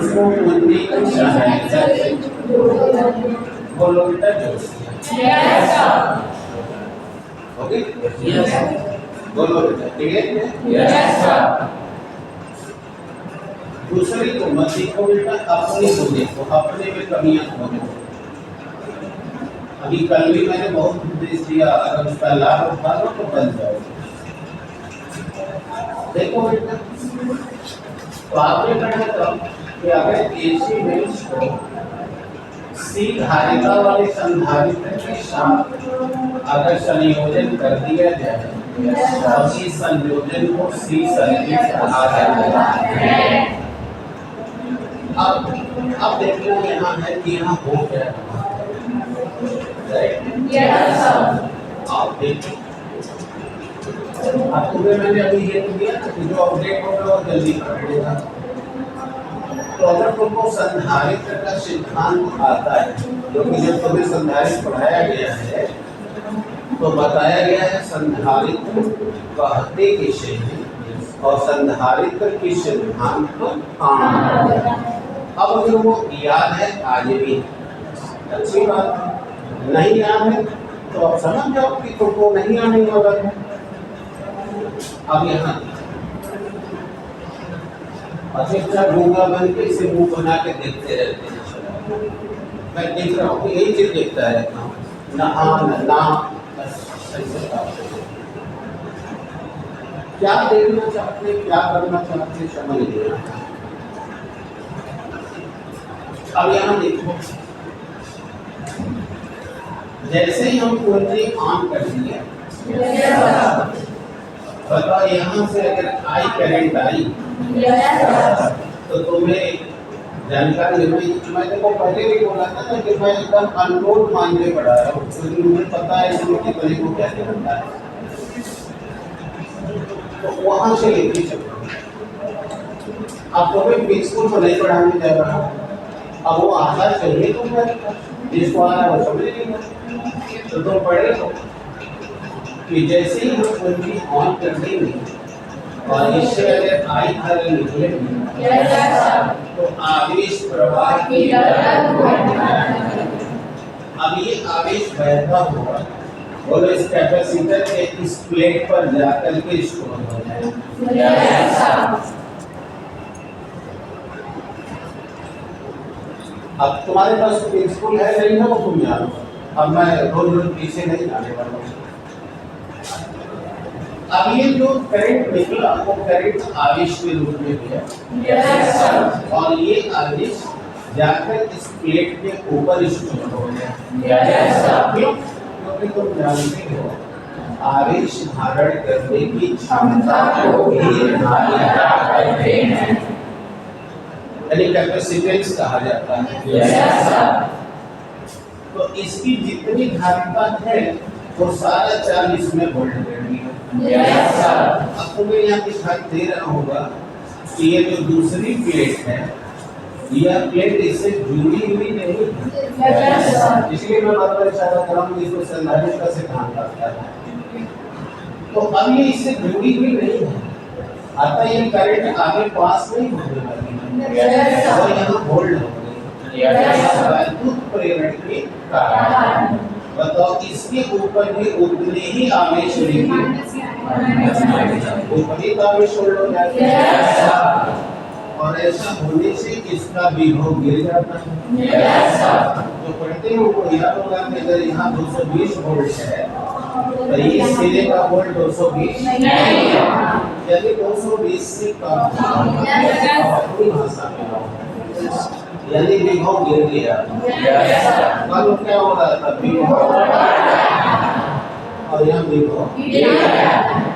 इसको कुंजी की सहायता से बोलो बेटा जोड़ दिया। Yes sir. ओके यस बोलो बेटा ठीक है यस सर। दूसरी को मत देखो बेटा, अपनी को देखो, अपने में कमियां खोजो। अभी कल भी मैंने बहुत उपदेश दिया, अगर उसका लाभ उठा लो तो बन जाओ। देखो बेटा, तो आपने पढ़ा था कि अगर एसी बेंच को सी धारिता वाले संधारित्र के साथ अगर संयोजन कर दिया जाए और इस संयोजन को सी सर्किट कहा जाता है। अब देखो यहाँ है कि यहाँ हो क्या आप देखो, अब तुम्हें मैंने अभी ये दिया कि जो अपडेट होगा वो जल्दी कर देगा। तो अगर तुमको संधारित्र का सिद्धांत आता है, क्योंकि जब तुम्हें संधारित्र पढ़ाया गया है तो बताया गया है संधारित्र कहते किसे हैं और संधारित्र की सिद्धांत को काम। अब अगर वो याद है आज भी अच्छी बात है, नहीं याद है तो आप समझ जाओ कि तुमको नहीं आने वाला है। अब यहाँ अच्छा गूंगा बन के इसे मुंह बना के देखते रहते हैं। मैं देख रहा हूँ यही चीज देखता रहता हूँ, ना क्या देखना चाहते क्या करना चाहते समझ नहीं आता। अब यहाँ देखो, जैसे ही हम कुंजी ऑन कर दिए बताओ, यहाँ से अगर आई करंट आई तो तुम्हें जानकारी मैं देखो पहले भी बोला था ना कि मैं एकदम अननोन मान के पढ़ा रहा हूँ, क्योंकि मुझे पता है इसमें कि बड़े को क्या करना है। तो वहां से लेके चलो, अब तुम्हें बिल्कुल तो नहीं पढ़ाने जा रहा, अब वो आधा चाहिए तो मैं जिसको आ रहा है वो समझ लेगा। तो तुम पढ़े हो कि जैसे ही हम कुंजी ऑन कर देंगे और इससे अगर आई धारा निकलेगी तो आवेश प्रवाह की अब ये आवेश बहता होगा, बोलो इस कैपेसिटर के इस प्लेट पर जाकर के स्टोर हो जाएगा। अब तुम्हारे पास प्रिंसिपल है नहीं ना, वो तुम जानो। अब मैं रोज रोज पीछे नहीं जाने वाला हूँ। अब ये जो करंट निकला वो करंट आवेश के रूप में गया और ये आवेश जाकर इस प्लेट के ऊपर स्टोर हो गया। क्योंकि तुम जानते हो आवेश धारण करने की क्षमता को ही धारिता कहते हैं, यानी कैपेसिटेंस कहा जाता है। तो इसकी जितनी धारिता है वो सारा 40 में वोल्ट देगी। अब तुम्हें यहाँ दिखाई दे रहा होगा कि ये जो दूसरी प्लेट है यह प्लेट इससे जुड़ी हुई नहीं है, इसलिए मैं बार-बार इशारा कर रहा हूँ इसको संधारित्र का सिद्धांत आता है। तो अब ये इससे जुड़ी हुई नहीं है, अतः ये करंट आगे पास नहीं होने वाली है और यहाँ होल्ड हो गई विद्युत प्रेरण के कारण। बताओ इसके ऊपर भी उतने ही आवेश लेंगे, ऊपरी आवेश होल्ड हो जाता है और ऐसा होने से इसका विभव गिर जाता है। जो पढ़ते हैं उनको याद होगा कि अगर यहाँ 220 वोल्ट है तो ये सिरे का वोल्ट 220 यदि 220 से कम अपनी भाषा में यानी विभव गिर गया। कल क्या हो रहा था, विभव और यहाँ विभव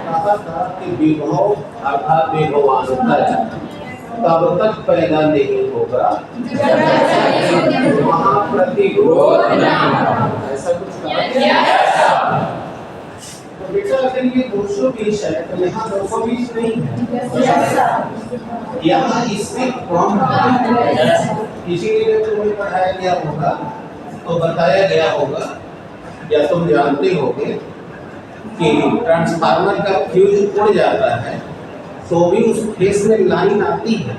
कहा था कि विभव अर्थात विभवांतर तब तक पैदा नहीं होगा वहाँ प्रतिरोध ऐसा कुछ कहा। तो बेटा अगर ये 220 है तो यहाँ 220 नहीं है, यहाँ इससे कम है, इसीलिए तुम्हें पढ़ाया गया होगा तो बताया गया होगा या तुम जानते होगे कि ट्रांसफार्मर का फ्यूज उड़ जाता है तो भी उस फेस में लाइन आती है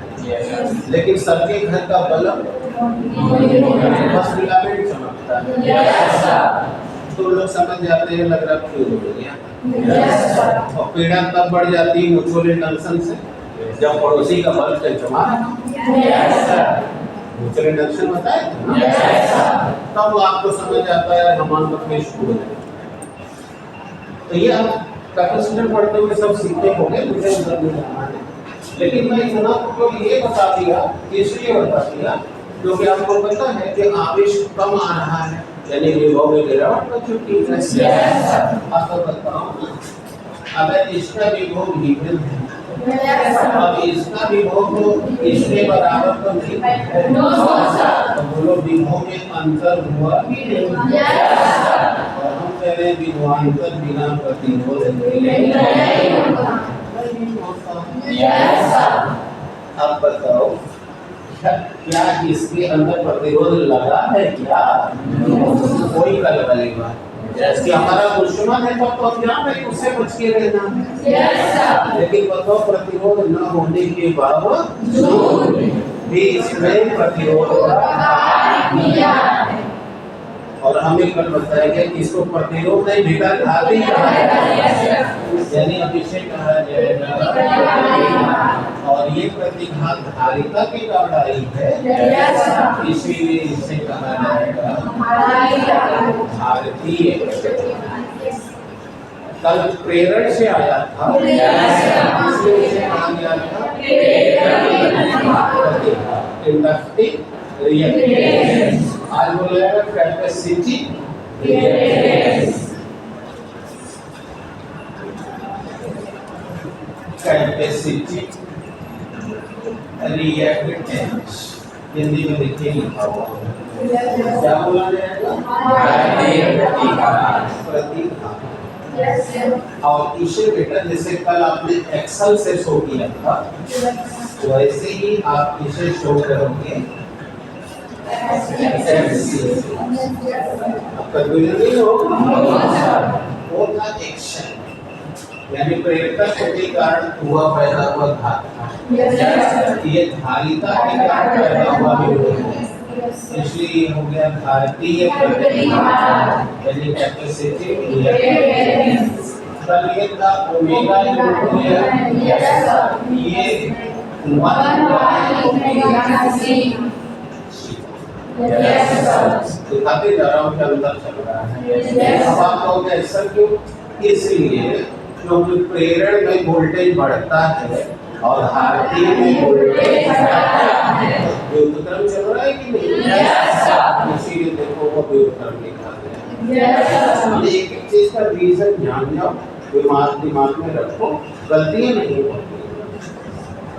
लेकिन सबके घर का बल्ब बस फिलामेंट चमकता है। तो लोग समझ जाते हैं लग रहा फ्यूज हो गया। और पीड़ा तब बढ़ जाती है म्यूचुअल जंक्शन से जब पड़ोसी का बल्ब चमचमा। म्यूचुअल जंक्शन होता है तब आपको समझ आता है हमारे में छूट गए। तो ये आप कैपेसिटर पढ़ते हुए सब सीखते होंगे, मुझे उधर नहीं जाना है। लेकिन मैं इतना तो ये बता दिया, इसलिए बता दिया क्योंकि आपको पता है कि आवेश कम आ रहा है, यानी विभव में गिरावट का छुट्टी है। आपको बताओ ना, अगर इसका विभव गिवन है अब इसका विभव तो इसके बराबर तो नहीं है, तो बोलो विभव में अंतर हुआ कि नहीं? और हम कह रहे हैं विभवांतर बिना प्रतिरोध अब बताओ क्या इसके अंदर प्रतिरोध लगा है क्या? कोई कलकली बात कि हमारा दुश्मन है तो क्या है उससे बच के रहना है। लेकिन बताओ प्रतिरोध न होने के बावजूद भी इसमें प्रतिरोध और हमें कल बताया गया कि इसको प्रतिरोध नहीं बेटा घाती कहा जाएगा, यानी अब इसे कहा जाएगा। और ये प्रतिघात धारिता की कारण आई है, इसीलिए इसे कहा जाएगा भारतीय। कल प्रेरण से आया था, इसलिए इसे कहा गया था इंडक्टिव रिएक्टेंस। आज बोला जाएगा कैपेसिटी रिएक्टेंस हिंदी में देखिए लिखा हुआ क्या बोला जाएगा? प्रतिघात। और इसे बेटा जैसे कल आपने एक्सेल से शो किया था वैसे ही आप इसे शो करोगे एक्शन, यानी प्रेरकत्व के कारण हुआ पैदा हुआ घात, ये धारिता के कारण पैदा हुआ विरोध, इसलिए हो गया भारतीय प्रतिघात यानी कैपेसिटी रिएक्टेंस। कल ये था ओमेगा ये 1/ओमेगा दिखाते जा रहा हूँ कि अंतर चल रहा है। अब आप कहोगे ऐसा क्यों? इसलिए क्योंकि प्रेरण में वोल्टेज बढ़ता है और भारतीय में वोल्टेज घटता है। व्युत्क्रम चल रहा है कि नहीं? इसीलिए देखो वो व्युत्क्रम लिखा गया। एक एक चीज का रीजन जान जाओ, दिमाग में रखो, गलतियां नहीं होती।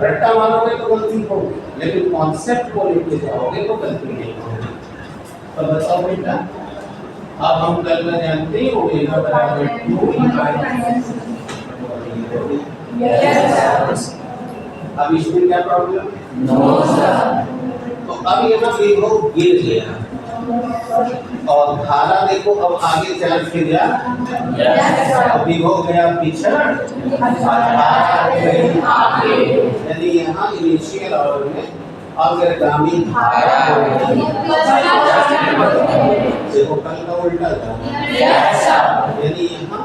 रट्टा मारोगे तो गलती होगी, लेकिन कॉन्सेप्ट को लेके जाओगे तो गलती नहीं होगी। तो बताओ बेटा, अब हम कल में जानते ही ओमेगा बराबर 2 अब इसमें क्या प्रॉब्लम? No sir. तो अब ये ना विभव गिर गया और धारा देखो अब आगे चल फिर जा, विभव गया पीछे, यानी यहाँ इनिशियल ऑर्डर में अग्रगामी धारा देखो कल का उल्टा था, यानी यहाँ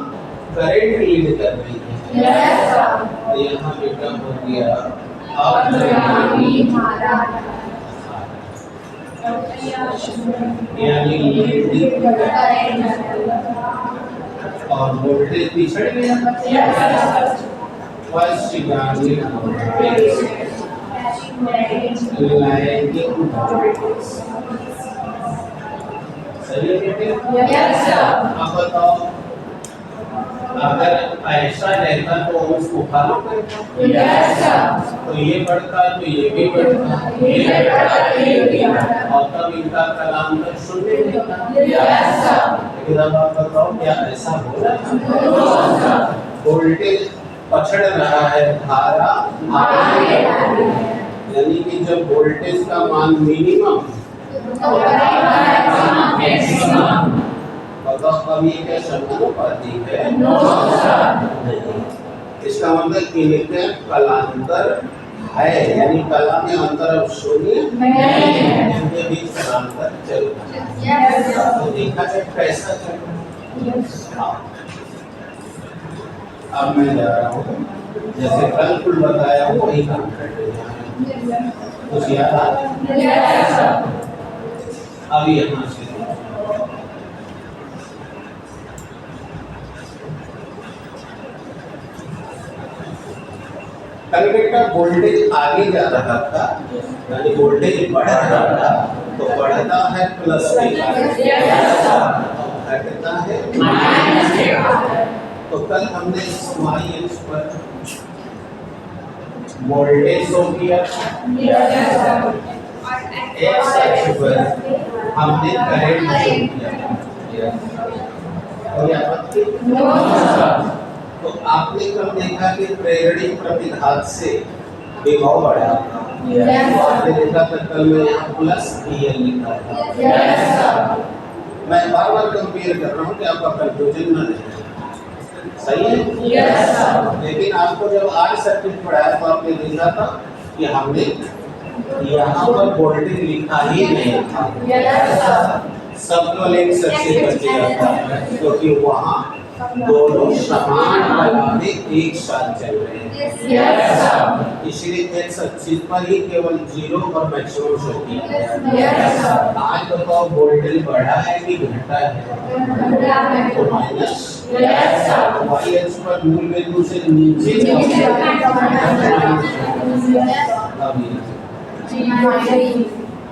करंट लीड कर रही है, यहाँ बेटा हो गया अग्रगामी धारा यानी लीडिंग और वोल्टेज पिछड़ गया पश्चिमी लैगिंग वोल्टेज। सही है बेटे? Yes sir. अब बताओ अगर ऐसा रहता तो उसको फॉलो करता। Yes sir. तो ये बढ़ता तो ये भी बढ़ता, ये बढ़ता ये भी बढ़ता और तब इनका कलांतर शून्य होता। Yes sir. लेकिन अब आप बताओ क्या ऐसा हो रहा है? वोल्टेज पछड़ रहा है, धारा आगे, यानी कि जब वोल्टेज का मान मिनिमम अब ये क्या समानुपाती है? No sir. इसका मतलब इनके कलांतर है, यानी कला में अंतर अब शून्य नहीं है। इनके बीच समांतर चल रहा है। Yes sir. तो देखा जाए कैसा चल रहा है। हाँ। अब मैं जा रहा हूँ, जैसे कल कुल बताया हूँ वही काम कर रहे हैं। कुछ याद आ रहा है? Yes sir. अब यहाँ से कल बेटा वोल्टेज आगे जा रहा था, यानी वोल्टेज बढ़ रहा था, तो बढ़ता है प्लस के घटता है माइनस के। तो कल हमने इस y अक्ष पर वोल्टेज शो किया, यस सर। x अक्ष पर हमने करंट शो किया। कोई आपत्ति? No sir. तो आपने कल देखा कि प्रेरणिक प्रतिघात से विभव बढ़ा। यस आपने देखा था कल में यहाँ प्लस VL लिखा था। Yes sir. मैं बार बार कंपेयर कर रहा हूँ कि आपका कंफ्यूजन न रहे। सही है? Yes sir. लेकिन आपको जब आज सर्किट पढ़ाया तो आपने देखा था कि हमने यहाँ पर वोल्टेज लिखा ही नहीं था। Yes sir. सब केवल एक सक्सेस बचेगा था, क्योंकि वहाँ दोनों समान कला में एक साथ चल रहे हैं। Yes sir. इसलिए एक्स एक्सिस पर ही केवल जीरो और मैक्सिमम शो किया गया। Yes sir. आज बताओ वोल्टेज बढ़ा है कि घटा है? तो minus. Yes sir. Y X पर मूल बिंदु से नीचे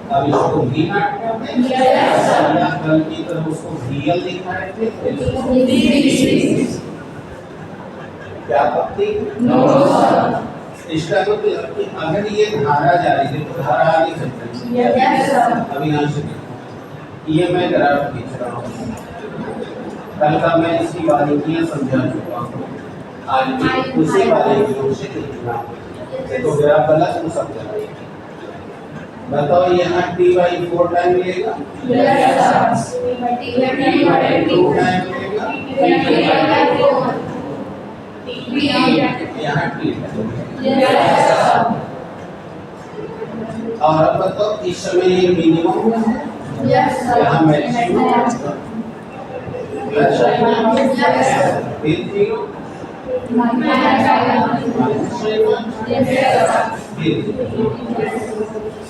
अब इसको भी या कल की तरह उसको VL दिखाए थे। क्या आपत्ति? No sir. इसका मतलब कि अगर ये धारा जा रही थी तो धारा आगे चल रही है। Yes sir. अभी यहाँ से ये मैं ग्राफ खींच रहा हूँ, कल का मैं इसकी बारीकियां समझा चुका हूँ, आज भी उसी बारीकियों से देखना। तो ग्राफ गलत हो सकता है। बताओ यहाँ T/4 टाइम मिलेगा, यस सर। T/2 टाइम मिलेगा, यहाँ T यस सर। और अब बताओ इस समय ये मिनिमम है, यस सर। यहाँ मैक्सिमम है, फिर जीरो, माइनस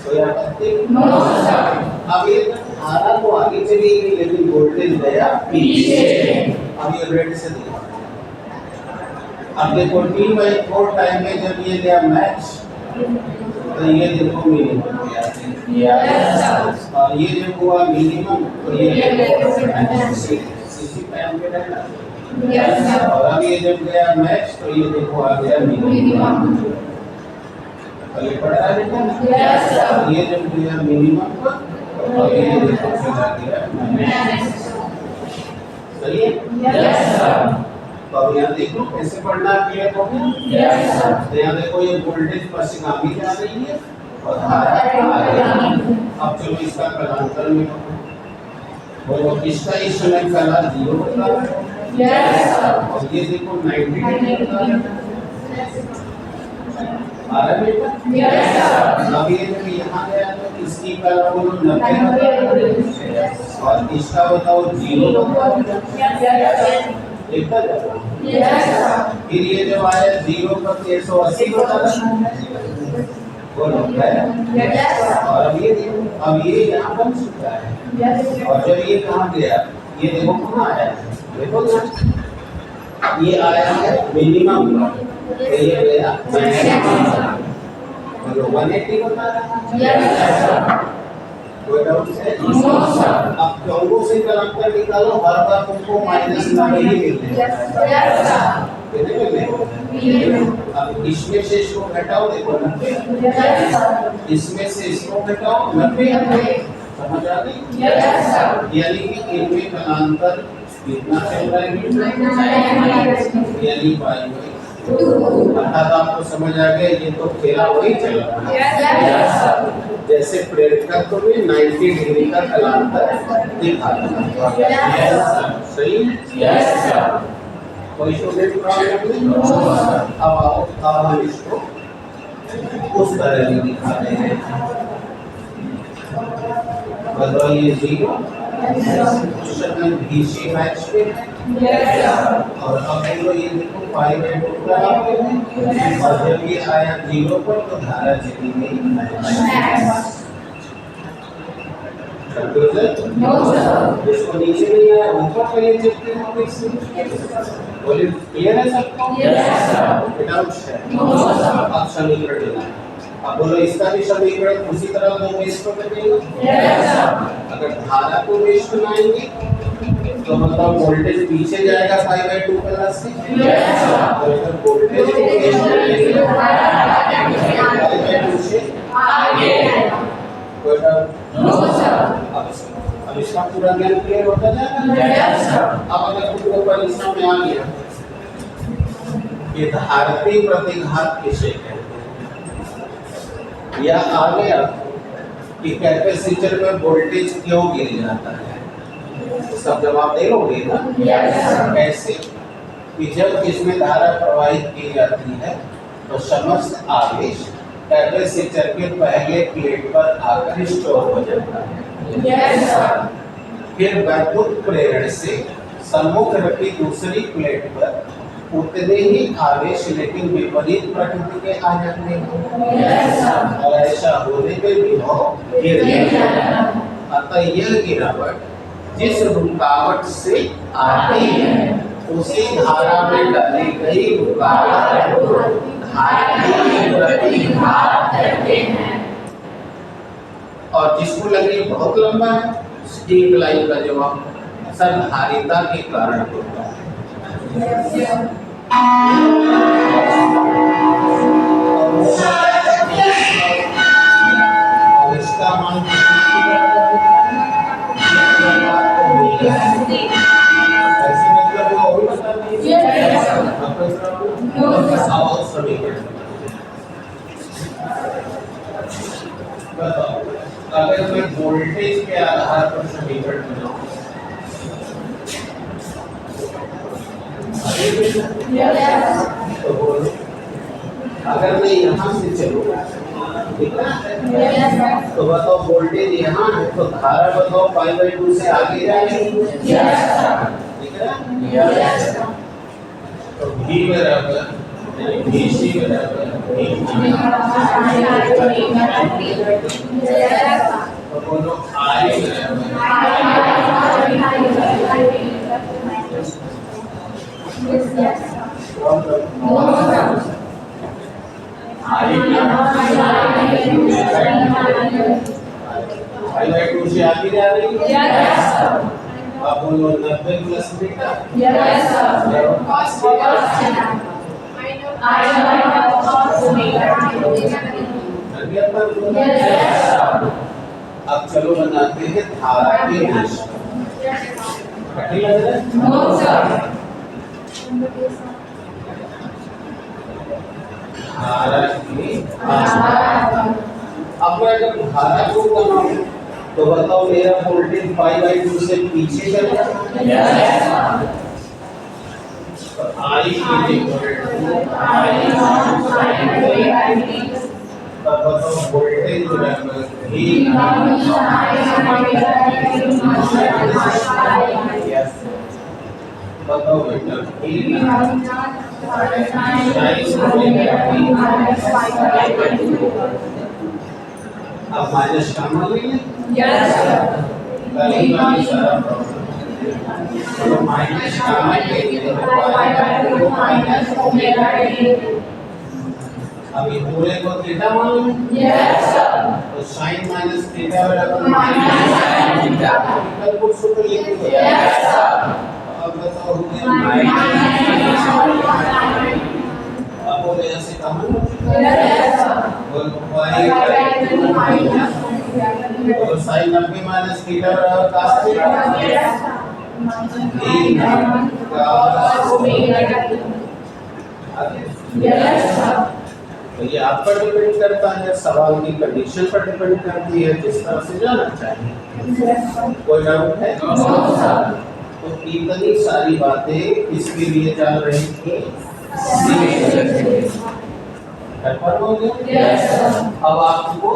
कोई आपत्ति? No sir. अब ये धारा तो आगे चली गई लेकिन वोल्टेज गया पीछे। अब ये रेड से दिखा। अब देखो T/4 टाइम में जब ये गया मैक्स तो ये देखो मिनिमम गया। Yes sir. और ये जब हुआ मिनिमम तो ये इसी टाइम पे रहना। Yes sir. और अब ये जब गया मैक्स तो ये देखो आ गया मिनिमम। ये पढ़ रहा है बेटा? Yes sir. ये जब गया मिनिमम तो अब ये देखो चला गया मैक्स। सही है? Yes sir. तो अब यहाँ देखो कैसे पढ़ना क्लियर हो गया? Yes sir. तो यहाँ देखो ये वोल्टेज पश्चिमाभी जा रही है और धारा आ रही है। अब चलो इसका कलांतर में बोलो इसका इस समय कला 0 होता है। Yes sir. और ये देखो 90 डिग्री होता है। आ रहा है बेटा? Yes sir. अब ये जब यहाँ गया तो इसकी कला बोलो 90 और इसका बताओ 0 लिखा जाता है। Yes sir. फिर ये जब आया 0 पर 180 होता है बोलो है। Yes sir. और अब ये यहाँ बन चुका है। यस और जब ये कहाँ गया ये देखो कहाँ आया देखो ये आया है मिनिमम ये गया मैक्सिमम। बोलो 180 बता रहा है। Yes sir. कोई डाउट है? No sir. अब क्यों से कलंकर निकालो हर बार तुमको माइनस ना ही मिलते हैं। Yes sir. कितने मिलते? अब इसमें से इसको घटाओ देखो 90, यस सर। इसमें से इसको घटाओ 90। समझ आ गई? Yes sir. यानी कि इनमें कलांतर कितना चल रहा है? यानी अर्थात आपको समझ आ गया ये तो खेला वही चल रहा है। Yes sir. जैसे प्रेरकत्व में 90 डिग्री का कलांतर दिखाता है। सही है? Yes sir. कोई स्टूडेंट प्रॉब्लम नहीं? अब आओ अब हम इसको उस तरह भी दिखाते हैं। बताओ ये 0 क्वेश्चन में BC मैच पे है। और अब बोलो ये देखो 5/2 लगाते हैं और जब ये आया 0 पर तो धारा चली गई -। No sir. इसको नीचे नहीं आया ऊपर पहले चेक करना कैसे बोले क्लियर है सबको? Yes sir. डाउट है? No sir. अब समीकरण लेना है। अब बोलो इसका भी समीकरण उसी तरह दो मेष को करेंगे। Yes sir. अगर धारा को मेष बनाएंगे तो मतलब वोल्टेज पीछे जाएगा 5/2 प्लस से। Yes sir. और अगर वोल्टेज को मेष बनाएंगे तो 5/2 से आगे। कोई डाउट? No sir. अब इसका पूरा ज्ञान क्लियर होता जाएगा। Yes sir. अब अगर तुमको परिश्रम में आ गया कि धारती प्रतिघात किसे कहते हैं, या आ गया कि कैपेसिटर में वोल्टेज क्यों गिर जाता है, तो सब जवाब दे लोगे ना? Yes sir. कैसे कि जब इसमें धारा प्रवाहित की जाती है तो समस्त आवेश कैपेसिटर के पहले प्लेट पर आकर स्टोर हो जाता है। Yes sir. फिर वैद्युत प्रेरण से सम्मुख रखी दूसरी प्लेट पर उतने ही आवेश लेकिन विपरीत प्रकृति के आ जाते हैं। Yes sir. और ऐसा होने पे विभव गिर जाता है। अतः यह गिरावट जिस रुकावट से आती है उसी धारा में डाली गई रुकावट और जिसको लगे बहुत लंबा है स्टीप लाइन का जवाब सर धारिता के कारण होता है। और इसका मान ऐसे मतलब वो और बता दीजिए। और समीकरण बताओ अगर मैं वोल्टेज के आधार पर समीकरण बनाऊं तो बोलो अगर मैं यहाँ से चलूँ ठीक है तो बताओ वोल्टेज यहाँ है तो धारा बताओ 5/2 से आगे जाएगी ठीक है तो V बराबर VC बराबर तो बोलो I I/2 से आगे जा रही है। आप बोलो 90 प्लस बीटा अब चलो बनाते हैं धारा के मेष। कठिन लग रहा है? धारा की अब मैं अगर धारा को बनाऊं तो बताओ मेरा वोल्टेज 5/2 से पीछे चल रहा है तो I तब बताओ वोल्टेज बराबर V बताओ बेटा अब माइनस काम लेंगे तो माइनस काम लेंगे अभी पूरे को थीटा मान लो तो साइन माइनस थीटा बराबर कल को सूत्र लिखेंगे अब बताओ अब बोले ऐसे कम तो साइन 90 माइनस थीटा बराबर cos थीटा तो ये आप पर डिपेंड करता है सवाल की कंडीशन पर डिपेंड करती है जिस तरह से जाना चाहिए। कोई डाउट है? तो इतनी सारी बातें इसके लिए चल रही थी कन्फर्म हो गया? Yes, sir. अब आपको